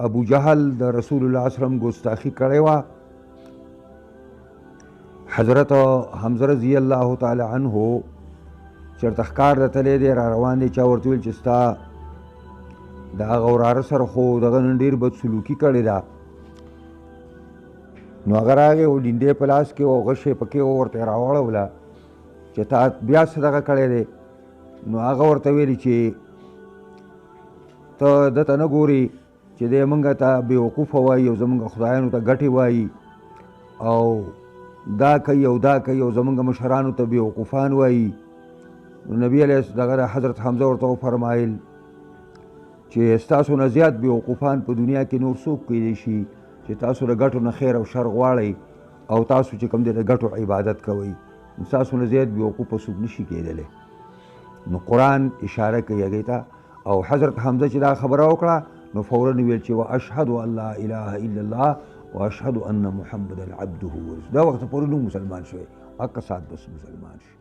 ابو جهل د رسول الله صلی الله علیه وسلم ګستاخی کړې وه. حضرت حمزه رضی الله تعالی عنه چېرته ښکار ته تللی دی، را روان دی، چا ورته ویل چې ستا د هغه وراره سره خو دغه نن ډېر بد سلوکي کړې ده. نو هغه راغی او ډینډۍ په لاس کې او غشی پکې ورته یې راوړوله چې تا بیا څه دغه کړی دی. نو هغه ورته ویلي چې ته دته نه ګورې چې دی موږ ته بېوقوفه وایي او زموږ خدایانو ته ګټې وایي او دا کوي او دا کوي او زموږ مشرانو ته بېوقوفان وایي. نو نبي علیه دغه حضرت حمزه ورته وفرمایل چې ستاسو نه زیات بېوقوفان په دنیا کې نور څوک کیدی شي چې تاسو د ګټو نه خیر او شر غواړئ او تاسو چې کوم دی د ګټو عبادت کوئ. ستاسو نه زیات بېوقوفه څوک نشي کیدلی. نو قرآن اشاره کوي هغې ته. او حضرت حمزه چې دا خبره وکړه نو فورا ویل چې واشهد ان لا اله الا الله واشهد ان محمدا عبده ورسوله. دا وخت پورې نو مسلمان شوی، هغه سات بس مسلمان شي.